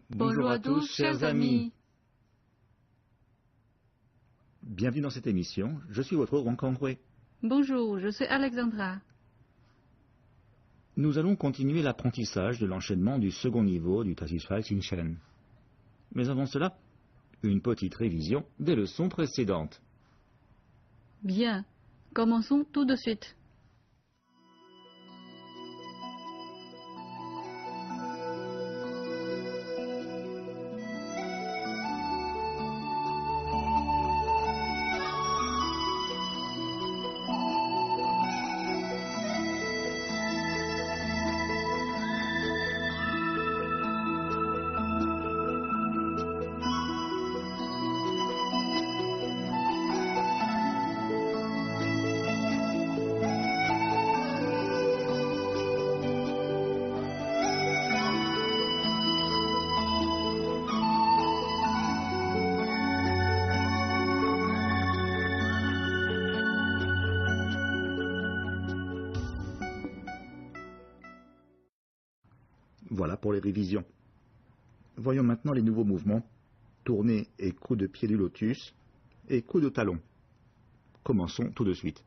Bonjour à tous, chers amis. Bienvenue dans cette émission, je suis votre Wankangwe. Bonjour, je suis Alexandra. Nous allons continuer l'apprentissage de l'enchaînement du second niveau du Tassisfai Shinshen. Mais avant cela, une petite révision des leçons précédentes. Bien, commençons tout de suite. Voilà pour les révisions. Voyons maintenant les nouveaux mouvements, tournée et coup de pied du lotus et coup de talon. Commençons tout de suite.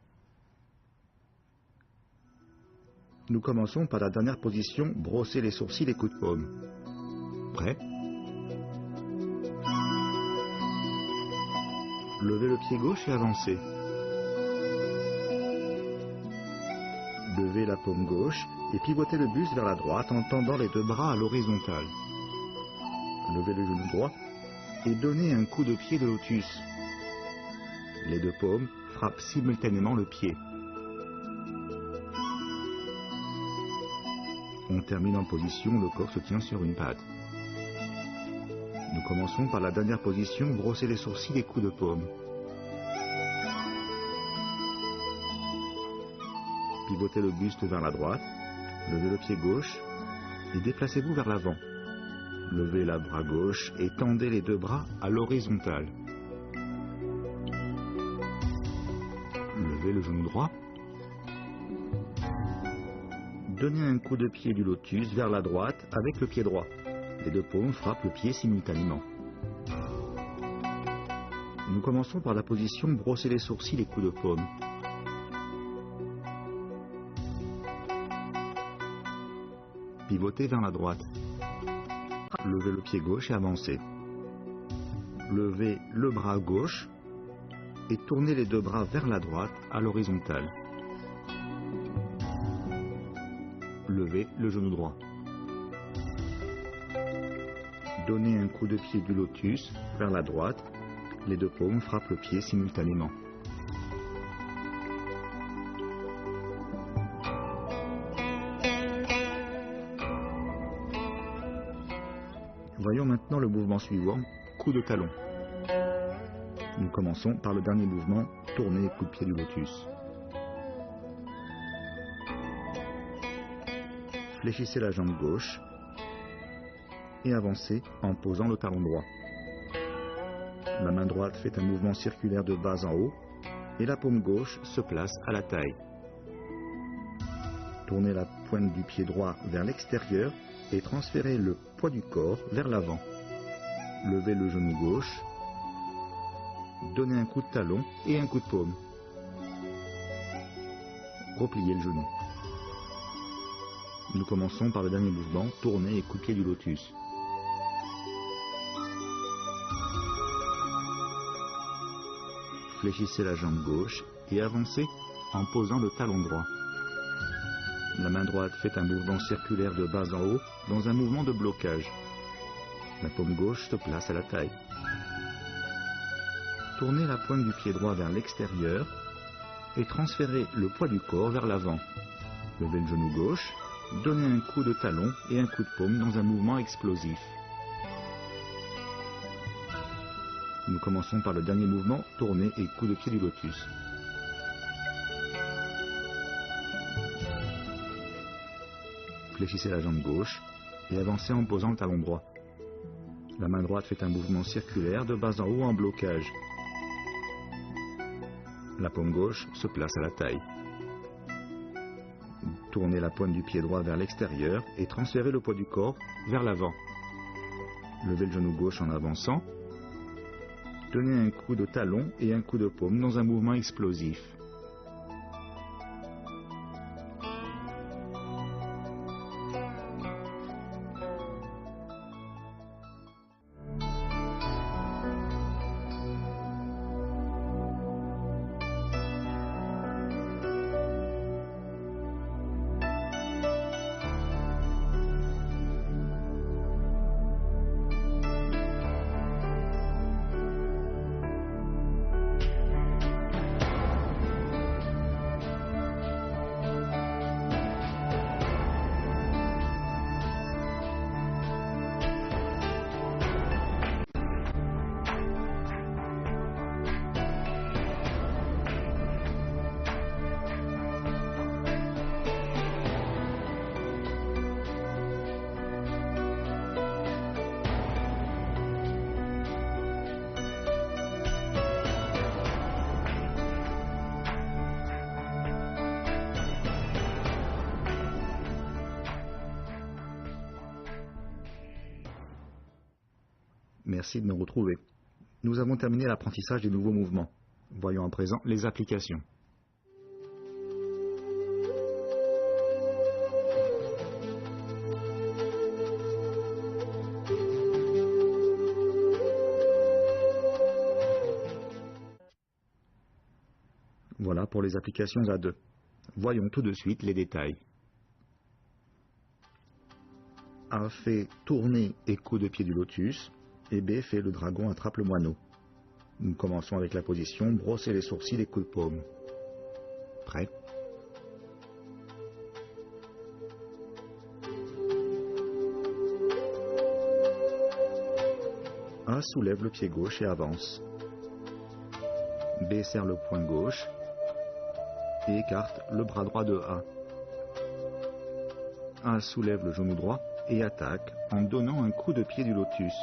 Nous commençons par la dernière position, brosser les sourcils et coup de paume. Prêt? Levez le pied gauche et avancez. Levez la paume gauche et pivotez le buste vers la droite en tendant les deux bras à l'horizontale. Levez le genou droit et donnez un coup de pied de lotus. Les deux paumes frappent simultanément le pied. On termine en position, le corps se tient sur une patte. Nous commençons par la dernière position, brosser les sourcils et coups de paume. Pivotez le buste vers la droite, levez le pied gauche et déplacez-vous vers l'avant. Levez la bras gauche et tendez les deux bras à l'horizontale. Levez le genou droit. Donnez un coup de pied du lotus vers la droite avec le pied droit. Les deux paumes frappent le pied simultanément. Nous commençons par la position brosser les sourcils et coups de paume. Pivotez vers la droite. Levez le pied gauche et avancez. Levez le bras gauche et tournez les deux bras vers la droite à l'horizontale. Levez le genou droit. Donnez un coup de pied du lotus vers la droite. Les deux paumes frappent le pied simultanément. Voyons maintenant le mouvement suivant, coup de talon. Nous commençons par le dernier mouvement, tournée et coup de pied du lotus. Fléchissez la jambe gauche et avancez en posant le talon droit. La main droite fait un mouvement circulaire de bas en haut et la paume gauche se place à la taille. Tournez la pointe du pied droit vers l'extérieur et transférez le poids du corps vers l'avant. Levez le genou gauche, donnez un coup de talon et un coup de paume. Repliez le genou. Nous commençons par le dernier mouvement, tournée et coup de pied du lotus. Fléchissez la jambe gauche et avancez en posant le talon droit. La main droite fait un mouvement circulaire de bas en haut dans un mouvement de blocage. La paume gauche se place à la taille. Tournez la pointe du pied droit vers l'extérieur et transférez le poids du corps vers l'avant. Levez le genou gauche, donnez un coup de talon et un coup de paume dans un mouvement explosif. Nous commençons par le dernier mouvement, tournée et coup de pied du lotus. Fléchissez la jambe gauche et avancez en posant le talon droit. La main droite fait un mouvement circulaire de bas en haut en blocage. La paume gauche se place à la taille. Tournez la pointe du pied droit vers l'extérieur et transférez le poids du corps vers l'avant. Levez le genou gauche en avançant. Donnez un coup de talon et un coup de paume dans un mouvement explosif. Merci de nous retrouver. Nous avons terminé l'apprentissage des nouveaux mouvements. Voyons à présent les applications. Voilà pour les applications à deux. Voyons tout de suite les détails. A fait tourner et coup de pied du lotus, et B fait le dragon attrape le moineau. Nous commençons avec la position brosser les sourcils et coup de paume. Prêt? A soulève le pied gauche et avance. B serre le poing gauche et écarte le bras droit de A. A soulève le genou droit et attaque en donnant un coup de pied du lotus.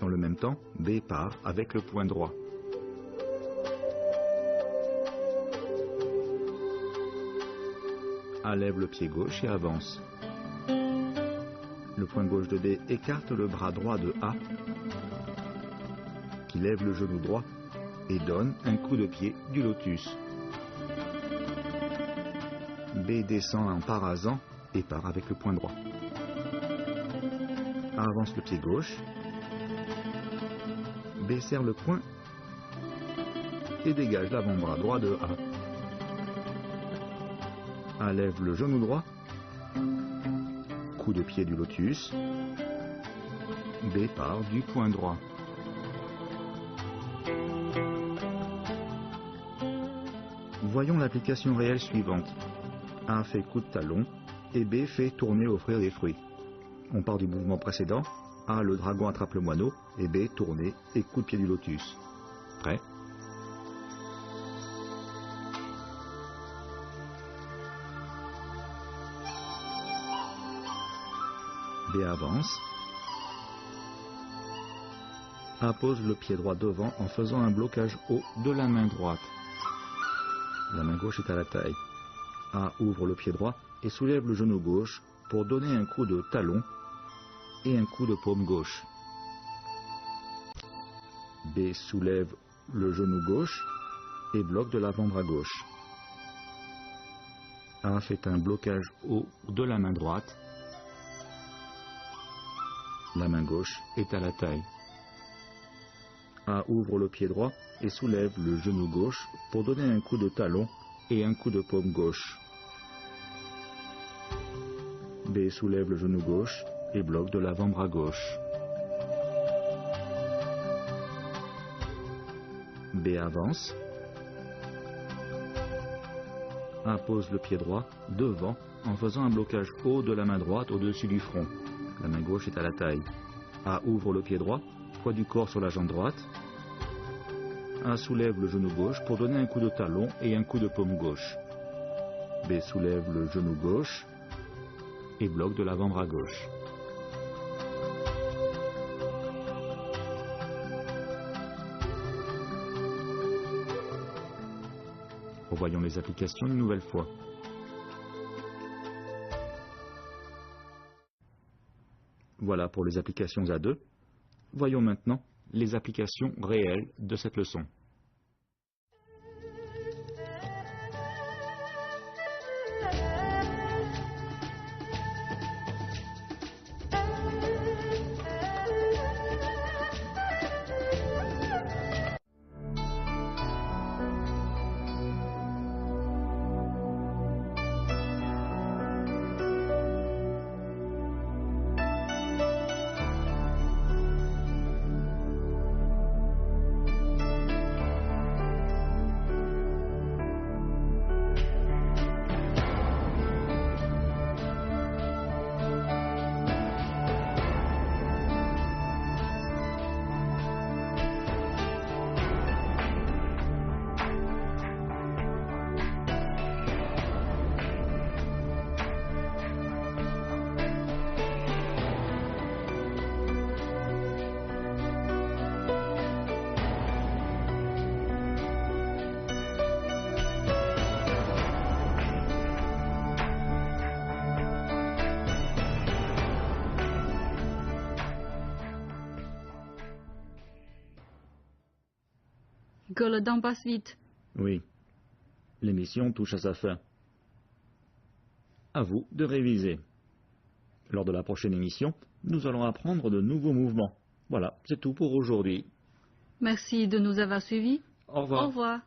Dans le même temps, B part avec le poing droit. A lève le pied gauche et avance. Le poing gauche de B écarte le bras droit de A, qui lève le genou droit et donne un coup de pied du lotus. B descend en parasant et part avec le poing droit. A avance le pied gauche. B serre le poing et dégage l'avant-bras droit de A. A lève le genou droit. Coup de pied du lotus. B part du poing droit. Voyons l'application réelle suivante. A fait coup de talon et B fait tourner offrir des fruits. On part du mouvement précédent. A, le dragon attrape le moineau, et B, tourner et coup de pied du lotus. Prêt? B avance. A pose le pied droit devant en faisant un blocage haut de la main droite. La main gauche est à la taille. A ouvre le pied droit et soulève le genou gauche pour donner un coup de talon et un coup de paume gauche. B soulève le genou gauche et bloque de l'avant-bras gauche. A fait un blocage haut de la main droite. La main gauche est à la taille. A ouvre le pied droit et soulève le genou gauche pour donner un coup de talon et un coup de paume gauche. B soulève le genou gauche et bloque de l'avant-bras gauche. B avance. A pose le pied droit devant en faisant un blocage haut de la main droite au-dessus du front. La main gauche est à la taille. A ouvre le pied droit, poids du corps sur la jambe droite. A soulève le genou gauche pour donner un coup de talon et un coup de paume gauche. B soulève le genou gauche et bloque de l'avant-bras gauche. Revoyons les applications une nouvelle fois. Voilà pour les applications à deux. Voyons maintenant les applications réelles de cette leçon. Que le temps passe vite. Oui, l'émission touche à sa fin. À vous de réviser. Lors de la prochaine émission, nous allons apprendre de nouveaux mouvements. Voilà, c'est tout pour aujourd'hui. Merci de nous avoir suivis. Au revoir. Au revoir.